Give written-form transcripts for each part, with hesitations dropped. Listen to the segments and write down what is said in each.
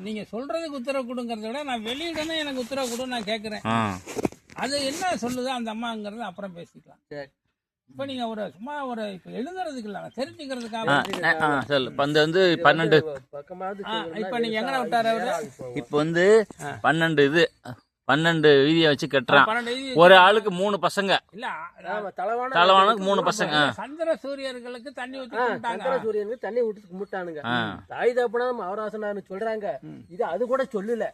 நீங்க சொல்றதுக்கு உத்தரவு கொடுங்கறத விட நான் வெளியிடணும் எனக்கு உத்தரவு கொடு நான் கேட்கறேன். அது என்ன சொல்லுதோ அந்த அம்மாங்கிறது அப்புறம் பேசிக்கலாம். இப்ப நீங்க ஒரு சும்மா ஒரு இப்ப எழுதுறதுக்கு இல்ல தெரிஞ்சுக்கிறதுக்காக சொல்லு. இப்ப வந்து 12 இப்ப நீங்க எங்கன விட்டாரு அவரு? இப்ப வந்து 12 வீதியை வச்சு கட்டுறான். ஒரு ஆளுக்கு 3 பசங்க இல்ல தலவானுக்கு 3 பசங்க. சந்திர சூரியர்களுக்கு தண்ணி ஊத்தி சந்திர சூரியனுக்கு தண்ணி ஊத்தி கும்பிட்டானுங்க. தாய் தகப்பனா அவராசனான்னு சொல்றாங்க. இது அது கூட சொல்லல.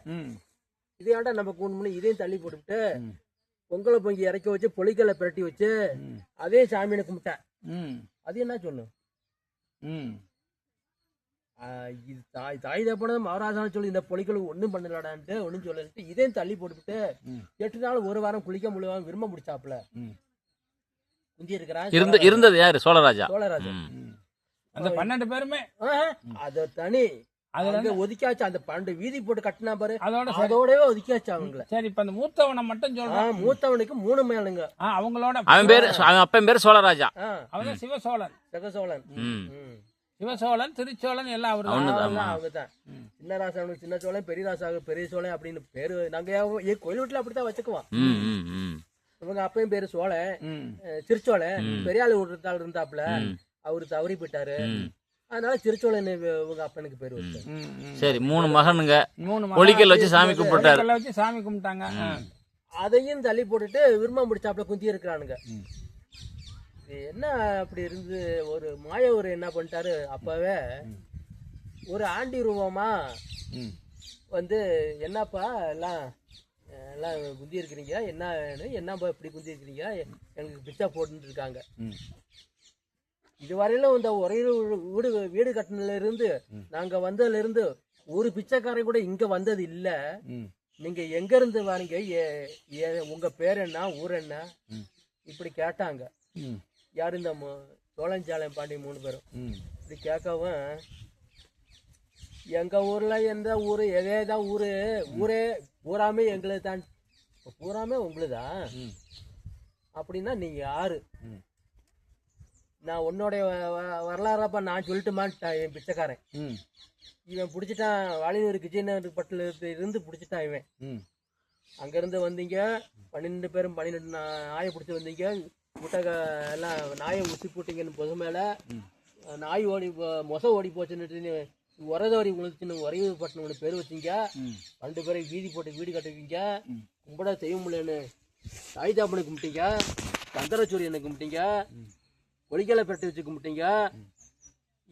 இது ஏன்டா நம்ம கூண்டு இதையும் தள்ளி போட்டுவிட்டு பொங்கலை பொங்கி இறக்கி வச்சு பொலிக்கலை பிரட்டி வச்சு அதே சாமியை கும்பிட்டேன். அது என்ன சொல்லும்? இது தாய் தகப்பனதும் அவராசனம் சொல்லி இந்த பொலிக்களுக்கு ஒன்றும் பண்ணலாடான்ட்டு ஒன்றும் சொல்லட்டு இதையும் தள்ளி போட்டுவிட்டு 8 நாள் ஒரு வாரம் குளிக்க முடியாம விரும்ப முடிச்சாப்புல குந்தி இருக்கிறான். இருந்தது யாரு? சோழராஜா. அந்த 12 பேருமே அத தனி அதுல ஒதுக்கியாச்சு. அந்த 12 வீதி போட்டு கட்டினா பாரு, அதோடவே ஒதுக்கியாச்சு அவங்கள. சரி, இப்ப அந்த மூத்தவனை மட்டும் சொல்றேன். மூத்தவனுக்கு 3 மேலுங்க. அவங்களோட அவன் பேரு, அவன் அப்பன் பேரு சோழராஜா. அவன் சிவசோழன். சிவசோழன், திருச்சோழன் எல்லாம் அவங்கதான். சின்ன ராசாவுக்கு சின்ன சோழன், பெரிய ராசாவுக்கு பெரிய சோழன் அப்படின்னு பேரு. நாங்க கோயில் வீட்டுல அப்படித்தான் வச்சுக்குவோம். இவங்க அப்பையும் பேரு சோழன், திருச்சோழன். பெரியாள் விடுறதாள் இருந்தாப்புல, அவரு தவறி போயிட்டாரு. அதனால திருச்சோழன் இவங்க அப்பனுக்கு பேரு வச்சாங்க. சரி, 3 மகனுங்க பொலிக்கல் வச்சு சாமி கும்பிட்டாங்க. அதையும் தள்ளி போட்டுட்டு விரும்ப முடிச்சாப்புல குந்தி இருக்கிறானுங்க. என்ன அப்படி இருந்து ஒரு மாயவர் என்ன பண்ணிட்டாரு, அப்பவே ஒரு ஆண்டி ரூபமா வந்து என்னப்பா எல்லாம் குந்தி இருக்கிறீங்க, என்னப்பா இப்படி குந்தி இருக்கிறீங்க, எனக்கு பிச்சா போட்டு இருக்காங்க. இதுவரையிலும் இந்த ஒரே வீடு கட்டினதுல இருந்து நாங்க வந்ததுல இருந்து ஒரு பிச்சைக்காரன் கூட இங்க வந்தது இல்ல. நீங்க எங்க இருந்து வாரீங்க, உங்க பேர் என்ன, ஊர் என்ன இப்படி கேட்டாங்க. யாரு? இந்த சோழஞ்சாலம் பாண்டி 3 பேரும் இப்படி கேட்கவும், எங்க ஊர்ல எந்த ஊரு, எதேதான் ஊரு, பூராமே எங்களுக்கு தான், பூராமே உங்களுதான் அப்படின்னா நீங்க யாரு? நான் உன்னோடைய வரலாறப்ப நான் சொல்லிட்டுமான்ட்டான் என் பிச்சைக்காரன். இவன் பிடிச்சிட்டான், வாலினூர் கிஜிநகர் பட்டில இருந்து பிடிச்சிட்டான் இவன். அங்கிருந்து வந்தீங்க 12 பேரும் 12 நாயை பிடிச்சி வந்தீங்க. முட்டை எல்லாம் நாயை ஊசி போட்டீங்கன்னு பொது மேல நாய் மொச ஓடி போச்சுன்னு உரதோடி உழைச்சுன்னு உறைவு பட்டினு பேர் வச்சிங்க. 2 பேரை வீதி போட்டு வீடு கட்டுவீங்க. கும்பிட செய்ய முடியலன்னு தாய் தாப்பனை கும்பிட்டீங்க, சந்திரசூரியனை கும்பிட்டீங்க, ஒலிக்கலை பெரட்டி வச்சு கும்பிட்டீங்க.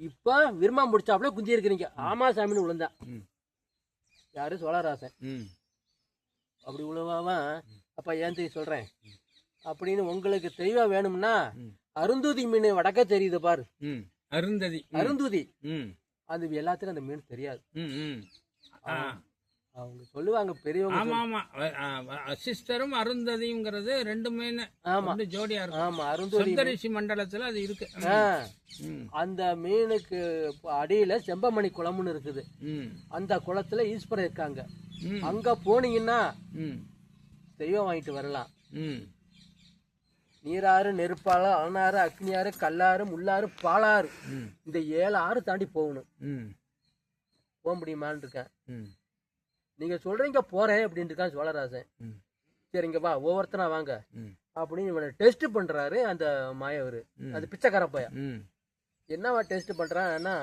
இப்ப விரும்ப முடிச்சாப்புல குந்தி இருக்கிறீங்க. ஆமா சாமின்னு விழுந்தான். யாரு? சோழராசன். அப்படி உழவாவன். அப்ப ஏன் தெரிய சொல்றேன் அப்படின்னு, உங்களுக்கு தெய்வம் வேணும்னா அருந்ததி மீன் வடக்க தெரியுது பாரு. அருந்ததி அது எல்லாத்திலும் அந்த மீன் தெரியாது. அவங்க சொல்லுவாங்க பெரியவங்க. ஆமா சிஸ்டரும் அருந்ததிங்கிறது 2 மீன் ஜோடியா இருக்கு. ஆமா, அருந்ததி மண்டலத்துல அது இருக்கு. அந்த மீனுக்கு அடியில செம்பமணி குளம்னு இருக்குது. அந்த குளத்துல ஈஸ்வரர் இருக்காங்க. அங்க போனீங்கன்னா தெய்வம் வாங்கிட்டு வரலாம். நீராறு, நெருப்பாறு, அணாறு, அக்னியாறு, கல்லாறு, முள்ளாறு, பாலாறு, இந்த 7 ஆறு தாண்டி போகணும். போக முடியுமான்னு இருக்கேன். நீங்க சொல்றீங்க போறேன் அப்படின்னு இருக்கான் சோழராசன். சரிங்க வா, ஒவ்வொருத்தனா வாங்க அப்படின்னு இவனை டெஸ்ட் பண்றாரு அந்த மாயவரு, அந்த பிச்சைக்கார பைய. என்னவா டெஸ்ட் பண்றான்னா,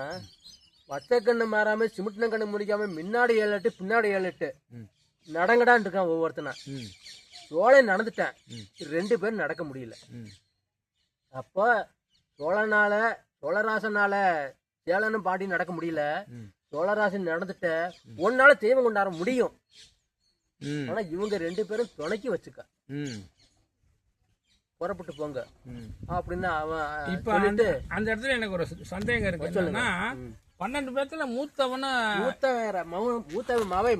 வச்சக்கண்ணு மாறாம சிமிட்டின கண்ணு முடிக்காம முன்னாடி 7 எட்டு பின்னாடி 7 எட்டு நடங்கடான் இருக்கான் ஒவ்வொருத்தனா. சோழன் நடந்துட்டேன், 2 பேரும் நடக்க முடியல. அப்போ சோழராசனால சேலனும் பாட்டி நடக்க முடியல. சோழராசன் நடந்துட்ட ஒன்னால தெய்வம் கொண்டாட முடியும். ஆனா இவங்க 2 பேரும் துணைக்கி வச்சுக்க, புறப்பட்டு போங்க அப்படின்னு அவன். இப்ப அந்த இடத்துல எனக்கு ஒரு சந்தேகம் இருக்கு. 12 பேர்த்துல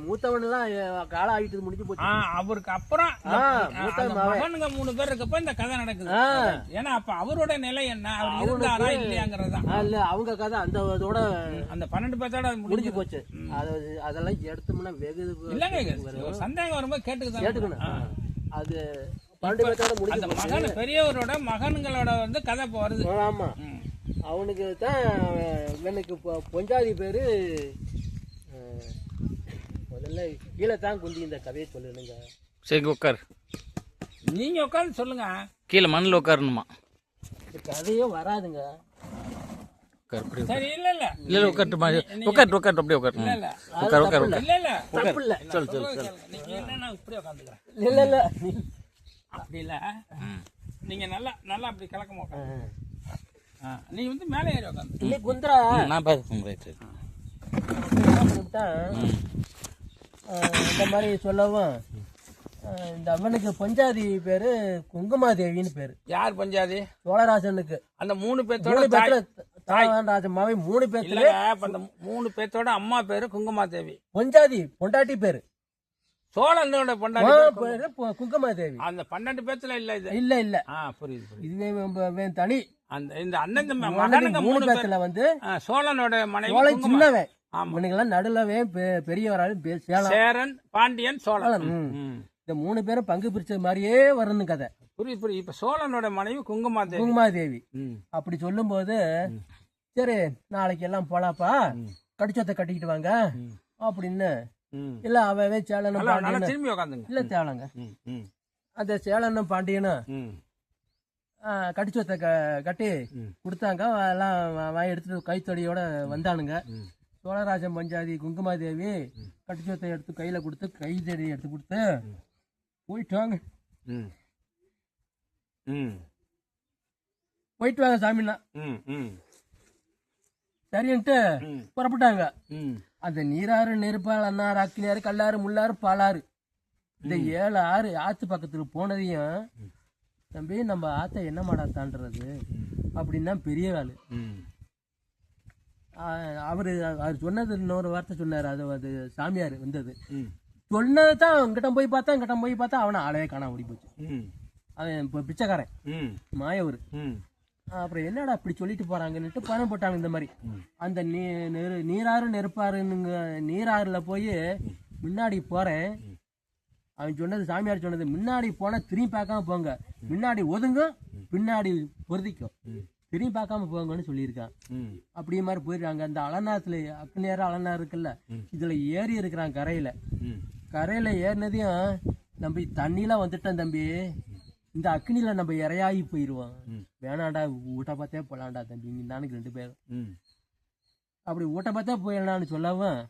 மூத்தவன் எல்லாம் காலம் ஆகிட்டு முடிஞ்சு போச்சு. அவருக்கு அப்புறம் மகனுங்க 3 பேர் இருக்கப்ப இந்த கதை நடக்குது. ஏன்னா அப்ப அவரோட நிலை என்ன, அவர் இருந்தாரா இல்லையாங்கிறதா இல்ல அவங்க கதை. அந்த 12 பேர்த்தோட முடிஞ்சு போச்சு. அதெல்லாம் எடுத்தோம்னா வெகு இல்லங்க, சந்தேகம் வரும்போது கேட்டுக்கணும். அது 12 பேர்த்தோட முடிஞ்சு மகன் பெரியவரோட மகன்களோட வந்து கதை வருது. ஆமா, அவனுக்கு தான் இவனுக்கு பொஞ்சாதி பேரு இல்லை கீழே தான் குந்தி இந்த கதையை சொல்லுங்க. சரி உட்காரு, நீங்க உட்காந்து சொல்லுங்க. கீழே மண்ணில் உட்காரணுமா? இந்த கதையே வராதுங்க. உட்காரு, சரி இல்ல இல்ல இல்லை உட்காருமா, உட்காரு அப்படியே உட்காரு, இல்ல இல்ல உட்காரு உட்காரு இல்ல இல்ல தப்பு இல்லை. நீங்க என்ன இப்படி உட்காந்துக்கிறேன். இல்லை இல்லை அப்படி இல்ல, நீங்க நல்லா நல்லா அப்படி கலக்கமா உட்காந்து. நீ வந்து மேலே ஏறி உட்காந்து. இல்லை குந்திரா நான் பார்த்து ரைட்டு. என்ன பண்ணிவிட்டான், இந்த மாதிரி சொல்லவும் இந்த அவனுக்கு பஞ்சாதி பேரு குங்குமாதேவின்னு பேரு. யார் பஞ்சாதி? சோழராஜனுக்கு. அந்த 3 பேர்த்தோட 3 பேர்ல தாழ்வாராஜன் மாவை 3 பேர்த்துல அந்த 3 பேர்த்தோட அம்மா பேரு குங்குமாதேவி. பஞ்சாதி பொண்டாட்டி பேரு சோழனோட பொண்டாட்டி பேரு குங்குமாதேவி. அந்த 12 பேர்த்துல இல்ல இது. இல்ல இல்ல புரியுது புரியுது. இதுவே தனி. அந்த இந்த அண்ணன் மகனுங்க 3 பேர்த்துல வந்து சோழனோட மனைவி சோழ சின்னவன். ஆமா, இவனுங்கெல்லாம் நடுலவே பெரியவராலும் சேரன், பாண்டியன், சோழன். இந்த 3 பேரும் பங்கு பிரிச்ச மாதிரியே வரணும் கதை. புரியுது புரியுது. இப்ப சோழனோட மனைவி குங்குமாதேவி. குங்குமாதேவி அப்படி சொல்லும் போது, சரி நாளைக்கு எல்லாம் போலாப்பா, கடிச்சத்தை கட்டிக்கிட்டு வாங்க அப்படின்னு. இல்ல அவன் சேலனும் பாண்டியனும் திரும்பி உட்காந்துங்க. இல்ல தேவலங்க, அந்த சேலனும் பாண்டியனும் கடிச்சத்தை கட்டி கொடுத்தாங்க. எல்லாம் வாங்கி எடுத்துட்டு கைத்தொடியோட வந்தானுங்க. சோழராஜன் பஞ்சாதி குங்குமாதேவி கடிச்சத்தை எடுத்து கையில கொடுத்து கைத்தடி எடுத்து கொடுத்து போயிட்டு வாங்க போயிட்டு வாங்க சாமின்னா சரின்ட்டு புறப்பட்டாங்க. அந்த நீராறு, நெருப்பால், அன்னாறு, அக்கினியாறு, கல்லாறு, முள்ளாறு, பாலாறு, இந்த 7 ஆறு ஆத்து பக்கத்துல போனதையும் தம்பி நம்ம ஆத்த என்ன மாடா தாண்டறது அப்படின்னா பெரிய ஆளு. அவரு சொன்னது இன்னொரு வார்த்தை சொன்னாரு. அது சாமியார் வந்தது சொன்னதான் இங்கிட்ட போய் பார்த்தா அவனை ஆளையே காணாம ஓடி போச்சு. அவன் இப்போ பிச்சைக்காரன் மாயவர். அப்புறம் என்னடா அப்படி சொல்லிட்டு போறாங்கன்னுட்டு பணம் போட்டாங்க. இந்த மாதிரி அந்த நீராறு நெருப்பாருங்க நீராறுல போய் முன்னாடி போறேன். அவன் சொன்னது, சாமியார் சொன்னது, முன்னாடி போனா திரும்பி பார்க்காம போங்க, முன்னாடி ஒதுங்க, பின்னாடி பொருதிக்கும், திரும்பி பார்க்காம போங்கன்னு சொல்லியிருக்கான். அப்படியே மாதிரி போயிடுறாங்க. அந்த அலநாத்துல அக்னியார அலனார் இருக்குல்ல, இதுல ஏறி இருக்கிறான் கரையில ஏறினதையும் நம்ம தண்ணிலாம் வந்துட்டோம் தம்பி, இந்த அக்னியில நம்ம இறையாகி போயிடுவோம், வேணாண்டா ஊட்ட பார்த்தே போலாண்டா தம்பி, இங்க நானுக்கு 2 பேரும் அப்படி ஊட்ட பார்த்தே போயிடலான்னு சொல்லவும்,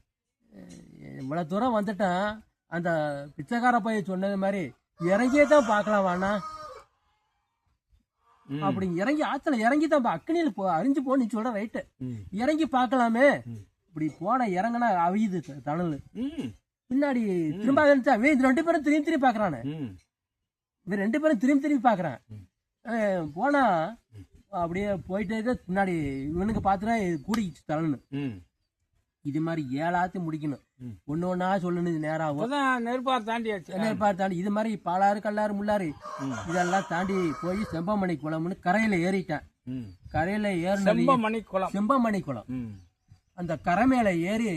இவ்வளவு தூரம் வந்துட்டான். அந்த பிச்சைக்கார பையன் சொன்னது மாதிரி இறங்கியே தான் பார்க்கலாம் வாண்ணா அப்படி இறங்கி ஆத்துல இறங்கி தான் அக்னியில அறிஞ்சு போ, நீ சொல்ற ரைட்டு, இறங்கி பார்க்கலாமே. இப்படி போன இறங்கினா அவியுது தணல். பின்னாடி திரும்ப 2 பேரும் திரும்பி பாக்குறானு, இவன் 2 பேரும் திரும்பி பாக்குறான். போனா அப்படியே போயிட்டே பின்னாடி இவனுக்கு பாத்துனா கூடிச்சு தளன்னு. இது மாதிரி 7 ஆத்து முடிக்கணும், ஒண்ணு ஒன்னா சொல்லணும். நேரம் நெருப்பார் தாண்டி இது மாதிரி பாலாறு, கல்லாறு, முள்ளாறு இதெல்லாம் தாண்டி போய் செம்பமணி குளம்னு கரையில ஏறிட்டேன். கரையில ஏறினது செம்பமணி குளம். அந்த கரை மேல ஏறி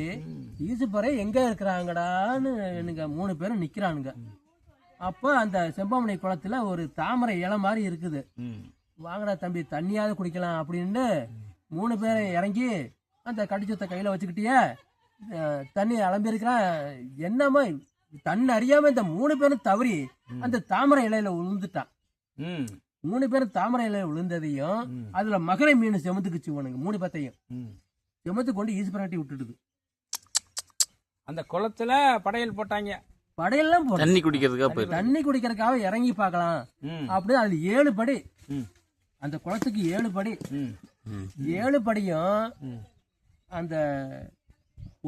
ஈசுப்பறை எங்க இருக்கிறாங்கடான்னு எனக்கு 3 பேரும் நிக்கிறானுங்க. அப்போ அந்த செம்பமணி குளத்துல ஒரு தாமரை இலை மாதிரி இருக்குது. வாங்கடா தம்பி தண்ணியாவது குடிக்கலாம் அப்படின்னு 3 பேரும் இறங்கி அந்த கடிச்சத்தை கையில வச்சுக்கிட்டியே தண்ணி அலம்பிருக்கிறான். என்னமா தண்ணி அறியாம இந்த 3 பேரும் தவறி அந்த தாமரை இலையில விழுந்துட்டான். 3 பேரும் தாமரை இலையில விழுந்ததையும் அதுல மகரை மீன் செமத்துக்குச்சு உனக்கு 3 பேத்தையும் செமத்து கொண்டு ஈஸ்வரட்டி விட்டுடுது. அந்த குளத்துல படையல் போட்டாங்க. படையெல்லாம் போட்டு தண்ணி குடிக்கிறதுக்காக இறங்கி பார்க்கலாம் அப்படின்னு. அது 7 படி, அந்த குளத்துக்கு 7 படி. 7 படியும் அந்த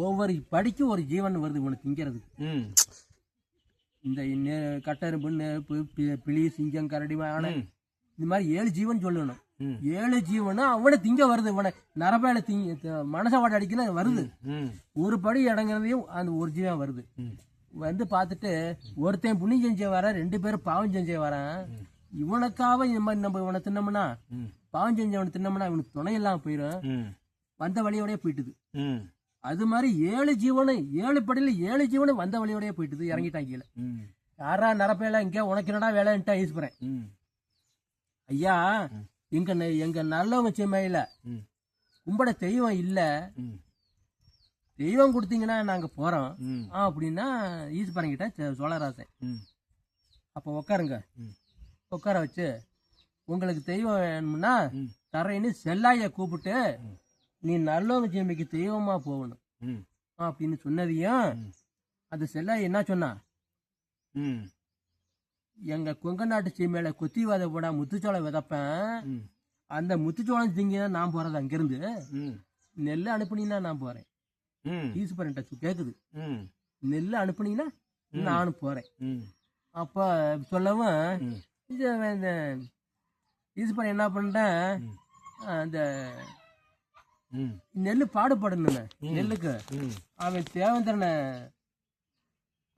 ஒவ்வொரு படிக்கு ஒரு ஜீவன் வருது இவனுக்கு திங்கிறதுக்கு. இந்த கட்டெரும்பு, நெருப்பு, பிளி, சிங்கம், கரடி, ஆனை, இந்த மாதிரி 7 ஜீவன் சொல்லணும். 7 ஜீவனும் அவனை திங்க வருது. இவனை நரபாயில மனச வாட அடிக்கணும் வருது. ஒரு படி இடங்கிறதையும் அந்த ஒரு ஜீவன் வருது. வந்து பார்த்துட்டு ஒருத்தன் புண்ணியம் செஞ்ச வர, 2 பேரும் பாவம் செஞ்ச வரேன். இவனுக்காக இந்த மாதிரி நம்ம இவனை தின்னோம்னா, பாவம் செஞ்சவனை தின்னோம்னா இவனுக்கு துணை இல்லாம போயிடும், வந்த வழியோடய போயிட்டுது. அது மாதிரி 7 ஜீவனும் 7 படியில 7 ஜீவனும் வந்த வழியோடய போயிட்டுது. இறங்கிட்டாங்க கீழே. யாரா நரப்பையில இங்க உனக்கு என்னடா வேலைன்ட்டா ஈஸ்வரன். ஐயா எங்க நல்லவங்க செம்மையில கும்பட தெய்வம் இல்ல, தெய்வம் கொடுத்தீங்கன்னா நாங்க போறோம் ம் அப்படின்னா ஈஸ்வரங்கிட்ட சோழராசன் ம் அப்போ உட்காருங்க உட்கார வச்சு உங்களுக்கு தெய்வம் வேணும்னா ம். தரேன்னு செல்லாய கூப்பிட்டு நீ நல்லவங்க ஜெமிக்கு தெய்வமா போகணும் ம் அப்படின்னு சொன்னதையும் அந்த செல்லாய் என்ன சொன்னா ம் எங்க கொங்க நாட்டு சீமையில கொத்திவாத போட முத்துச்சோளம் விதைப்பேன் ம் அந்த முத்துச்சோளம் திங்கினா நான் போறது அங்கிருந்து ம் நெல் அனுப்புனீங்கன்னா நான் போறேன் ம் ஈஸ்வரன் கேக்குது ம் நெல் அனுப்புனீங்கன்னா நானும் போறேன் ம் அப்ப சொல்லவும் ம். இந்த ஈஸ்வரன் என்ன பண்ணிட்டேன் அந்த ம் நெல் பாடுபடணும் நெல்லுக்கு ம் அவன் தேவேந்திரனை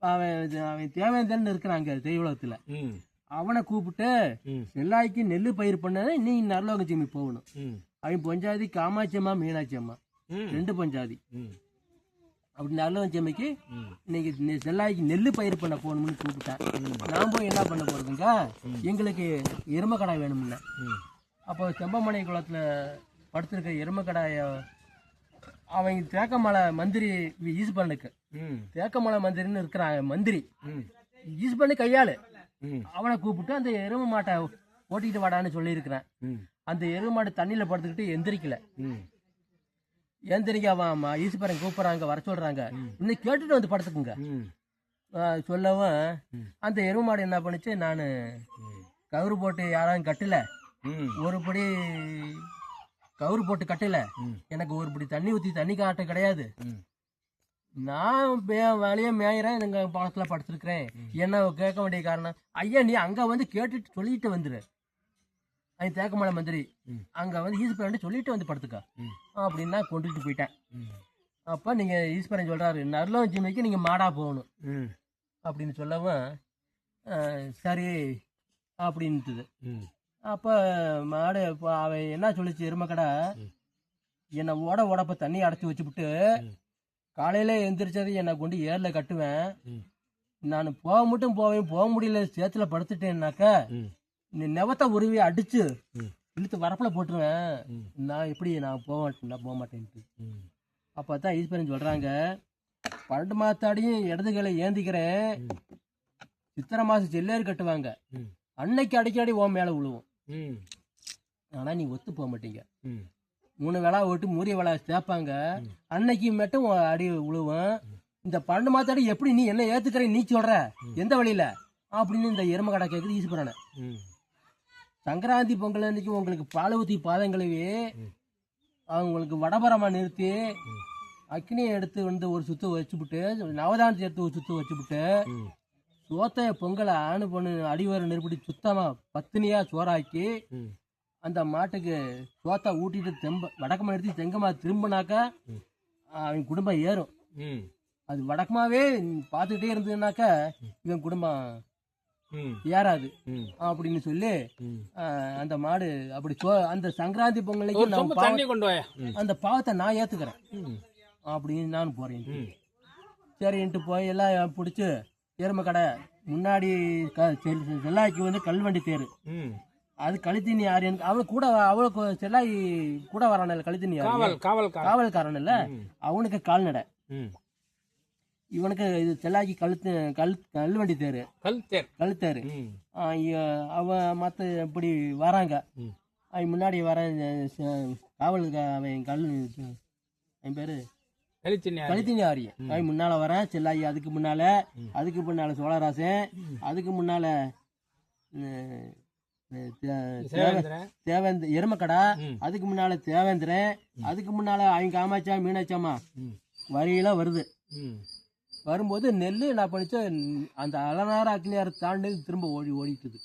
அவன் தேவேந்திரன் இருக்கிறாங்க தெய்வலோகத்துல ம் அவனை கூப்பிட்டு ம் செல்லாய்க்கு நெல் பயிர் பண்ண நீ நல்லவங்க ஜெமி போகணும் ம் அவன் பஞ்சாதி காமாட்சி அம்மா மீனாட்சி அம்மா ம் 2 பஞ்சாதி ம் அப்படி நல்லவன் ஜெமிக்கு ம் இன்னைக்கு செல்லாய்க்கு நெல் பயிர் பண்ண போகணும்னு கூப்பிட்டேன் நான் போய் என்ன பண்ண போறதுங்க எங்களுக்கு எருமக்கடா வேணும்ல ம் அப்போ செம்பமனை குளத்துல படுத்திருக்க எருமக்கடாய அவங்க தேக்கமலை மந்திரி ஈஸ்வரனுக்கு ம் தேக்கமலை மந்திரின்னு இருக்கிறாங்க மந்திரி ம் ஈஸ்வரனு கையாளு ம் அவனை கூப்பிட்டு அந்த எரும மாட்டை ஓட்டிட்டு வாடான்னு சொல்லியிருக்கிறேன் ம் அந்த எரும மாடு தண்ணியில படுத்துக்கிட்டு எந்திரிக்கல ம் எந்திரிக்காம ஈஸ்வரன் கூப்பிடுறாங்க வர சொல்றாங்க இன்னும் கேட்டுட்டு வந்து படுத்துக்குங்க ம் சொல்லவும் அந்த எரும மாடு என்ன பண்ணுச்சு நான் கவுரு போட்டு யாராவது கட்டல ம் ஒரு படி கவுரு போட்டு கட்டல ம். எனக்கு ஒரு படி தண்ணி ஊற்றி தண்ணி காட்ட கிடையாது ம் நான் வேலையை மேயிறேன் எங்க பணத்துல படுத்திருக்கிறேன் என்ன கேட்க வேண்டிய காரணம் ஐயா நீ அங்க வந்து கேட்டுட்டு சொல்லிட்டு வந்துரு அவன் தேக்கமலை மந்திரி ம். அங்க வந்து ஈஸ்வரன் சொல்லிட்டு வந்து படுத்துக்க ம். அப்படின்னா கொண்டுட்டு போயிட்டேன் ம் அப்ப நீங்க ஈஸ்வரன் சொல்றாரு நல்லவன் ஜிமைக்கு நீங்க மாடா போகணும் ம் அப்படின்னு சொல்லவும் சரி அப்படின்ட்டுது ம் அப்ப மாடு அவன் என்ன சொல்லிச்சு எருமக்கடை என்னை ஓடப்ப தண்ணி அடைச்சி வச்சுப்புட்டு காலையில எந்திரிச்சது என்னை கொண்டு ஏர்ல கட்டுவேன் நான் போக முடியல சேத்துல படுத்துட்டேன்னாக்கா நீ நெவத்தை உருவி அடிச்சு இழுத்து வரப்புல போட்டுருவேன் நான் எப்படி நான் போக மாட்டேன்ட்டு அப்பதான் ஈஸ்வரன் சொல்றாங்க 12 மாத்தாடியும் இடதுகளை ஏந்திக்கிறேன் சித்திரை மாசம் செல்லேறு கட்டுவாங்க அன்னைக்கு அடிக்கடி ஓ மேல விழுவோம் ஆனா நீ ஒத்து போக மாட்டீங்க 3 வேளா ஓட்டு மூரிய வேளா சேர்ப்பாங்க அன்னைக்கு மட்டும் அடி விழுவும் இந்த 12 மாத்தாடி எப்படி நீ என்ன ஏத்துக்கிற நீ சொல்ற எந்த வழியில அப்படின்னு இந்த எரும கடை கேக்குது ஈஸ்வரனை சங்கராந்தி பொங்கல் அன்னைக்கு உங்களுக்கு பால் ஊத்தி பாதங்களைவே அவங்களுக்கு வடபரமா நிறுத்தி அக்னியை எடுத்து வந்து ஒரு சுத்து வச்சுவிட்டு நவதானத்தை எடுத்து ஒரு சுத்து வச்சுவிட்டு சோத்தைய பொங்கலை ஆணு பொண்ணு அடிவர நெருப்படி சுத்தமா பத்தினியா சோறாக்கி அந்த மாட்டுக்கு சோத்தை ஊட்டிட்டு வடக்கமா எடுத்து தெங்கமா திரும்பினாக்கா அவன் குடும்பம் ஏறும் அது வடக்கமாவே பார்த்துக்கிட்டே இருந்ததுனாக்கா இவன் குடும்பம் ஏறாது அப்படின்னு சொல்லி அந்த மாடு அப்படி அந்த சங்கராந்தி பொங்கலுக்கு அந்த பாவத்தை நான் ஏத்துக்கிறேன் அப்படின்னு நான் போறேன் சரின்ட்டு போய் எல்லாம் பிடிச்சி எரும கடை முன்னாடி செல்லாய்க்கு வந்து கல்வண்டி தேரு அது கழுத்தினி யாரு அவனுக்கு கூட அவளுக்கு செல்லாய் கூட வரான கழுத்தினி காவல்காரன் இல்ல அவனுக்கு கால்நடை இவனுக்கு இது செல்லாக்கி கல்வண்டி தேரு கழுத்தேரு அவன் மத்த இப்படி வராங்க அவன் முன்னாடி வர காவலுக்கு அவன் அவன் பேரு கழுத்தினி ஆரிய அவன் முன்னால வரேன் செல்லாயி அதுக்கு முன்னால சோழராசன் அதுக்கு முன்னால தேவேந்திர எருமக்கடா அதுக்கு முன்னால தேவேந்திரன் அதுக்கு முன்னால அவங்க காமாட்சியா மீனாட்சியம்மா வரியில வருது வரும்போது நெல்லு நான் படிச்ச அந்த அலனார அக்னியார தாண்டி திரும்ப ஓடிட்டுது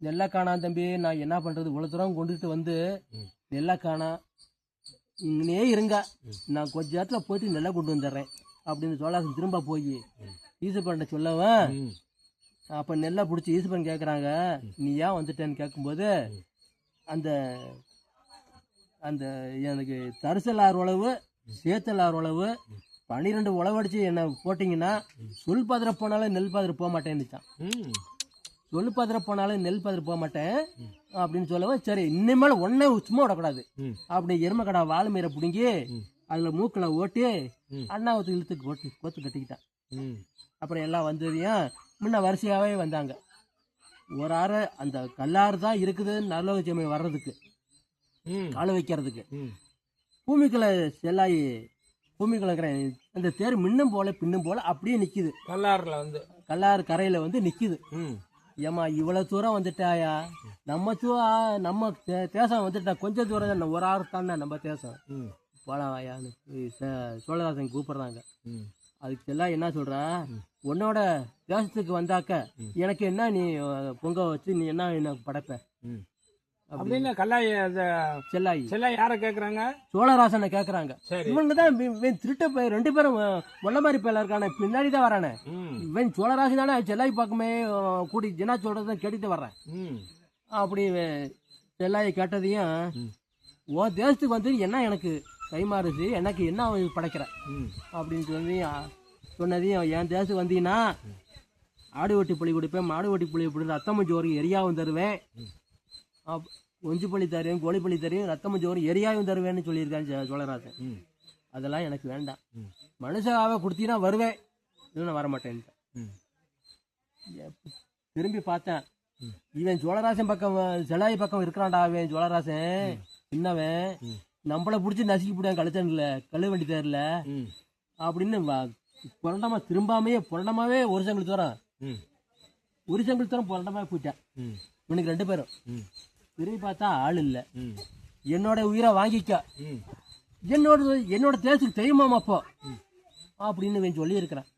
நெல்லை காணா தம்பி நான் என்ன பண்றது இவ்வளவு தூரம் கொண்டுட்டு வந்து நெல்லை காணா இங்கனே இருங்க நான் கொஞ்ச நேரத்துல போயிட்டு நெல்லை கொண்டு வந்துடுறேன் அப்படின்னு சோழாசன் திரும்ப போய் ஈஸ்வரன் சொல்லவன் அப்ப நெல்லை பிடிச்சி ஈஸ்வரன் கேக்குறாங்க நீ ஏன் வந்துட்டேன்னு கேட்கும்போது அந்த அந்த எனக்கு தரிசலார் உழவு சேத்தலார் உழவு 12 உழவடிச்சு என்ன போட்டீங்கன்னா சொல் பாதிர போனாலும் நெல் பாதிர போக மாட்டேன்னுச்சான் சொல் பாதிர போனாலும் நெல் பாதிர போக மாட்டேன் அப்படின்னு சொல்லவும் சரி இனிமேல் ஒன்னே சும்மா விடக்கூடாது அப்படி எருமக்கடா வாழை மீரை பிடுங்கி அதுல மூக்கில் ஓட்டி ம். அண்ணாவத்து இழுத்து கோத்து கட்டிக்கிட்டான். ம். அப்புறம் எல்லாம் வந்ததையும் முன்ன வரிசையாகவே வந்தாங்க. ஒரு ஆறு அந்த கல்லாறு தான் இருக்குது நல்லவச்சமை வர்றதுக்கு, ம். கால வைக்கிறதுக்கு. ம். பூமிக்குள்ள செல்லாயி பூமிக்குள்ள அந்த தேர் மின்னும் போல பின்னும் போல அப்படியே நிக்குது. கல்லாறுல வந்து கல்லாறு கரையில வந்து நிக்குது. ம். ஏமா இவ்வளவு தூரம் வந்துட்டாயா, நம்ம தேசம் வந்துட்டா, கொஞ்சம் தூரம் தான், ஒரு ஆறு தானே நம்ம தேசம், ம். போலாவாயான்னு சோழராசன் கூப்பிடுறாங்க. ம். அதுக்கு எல்லாம் என்ன சொல்றா, உன்னோட தேசத்துக்கு வந்தாக்க எனக்கு என்ன நீ பொங்க வச்சு நீ என்ன படைப்ப ம். அப்படின்னு கல்லாய் செல்லாயி செல்லா யார கேக்குறாங்க? சோழராசனை கேக்குறாங்க. சரி. இவங்க தான் திருட்ட போய் 2 பேரும் ஒன்ன மாதிரி பேர்ல இருக்கானே, பின்னாடி தான் வரானே. ம். இவன் சோழராசன் தானே, செல்லாய் பக்கமே கூடி ஜனா சொல்றதான் கேட்டுட்டு வர்றேன். ம். அப்படி செல்லாயை கேட்டதையும், உன் தேசத்துக்கு வந்து என்ன எனக்கு கைமாறுச்சு, எனக்கு என்ன அவன் படைக்கிற ம். அப்படின்னு சொன்னதையும், என் தேசத்துக்கு வந்தீங்கன்னா ஆடு வெட்டி புளி கொடுப்பேன், மாடு வெட்டி புளி கொடுத்து ரத்தம் சோறு எரியாவும் தருவேன், ஒஞ்சு பள்ளி தருவேன், கோழி பள்ளி தருவேன், ரத்தம் சோறு எரியாவும் தருவேன்னு சொல்லியிருக்கான் சோழராசன். ம். அதெல்லாம் எனக்கு வேண்டாம், ம். மனுஷாவை கொடுத்தீங்கன்னா வருவேன், இல்லைன்னா வரமாட்டேன்ட்டு. ம். திரும்பி பார்த்தேன், இவன் சோழராசன் பக்கம் செலாய் பக்கம் இருக்கிறான்டா. அவன் சோழராசன் சின்னவன், நம்மளை பிடிச்சி நசுக்கி போடுவேன் கழுத்தன்ல கழு வண்டி தேர்ல ம். அப்படின்னு புரண்டமா புரண்டமாவே ஒரு சங்கிலி தூரம் ம். ஒரு சங்கிலி தூரம் புரண்டமாவே போயிட்டான். ம். இவனுக்கு 2 பேரும். ம். திரும்பி பார்த்தா ஆள் இல்லை. ம். என்னோட உயிரை வாங்கிக்க, ம். என்னோட தேசத்துக்கு தெரியுமாம் அப்போ அப்படின்னு இவன் சொல்லி இருக்கிறான்.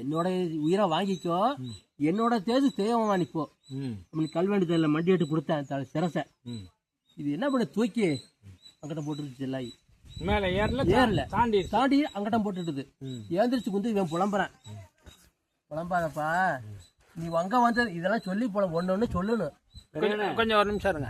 என்னோட உயிரை வாங்கிக்கோ, என்னோட தேசத்துக்கு தெரியுமா நிப்போ ம். அப்படின்னு கல்வெண்டு தேர்ல மண்டிட்டு கொடுத்தேன் சிரசை. ம். இது என்ன பண்ண, தூக்கி அங்கிட்ட போட்டுருச்சு. செல்லாயி மேல ஏறல தாண்டி தாண்டி அங்கிட்டம் போட்டுட்டுது. ம். ஏந்திரிச்சு குந்து இவன் புலம்பாதப்பா, நீ அங்க வந்தது இதெல்லாம் சொல்லி ஒன்னு சொல்லணும். கொஞ்சம் ஒரு நிமிஷம் இருங்க.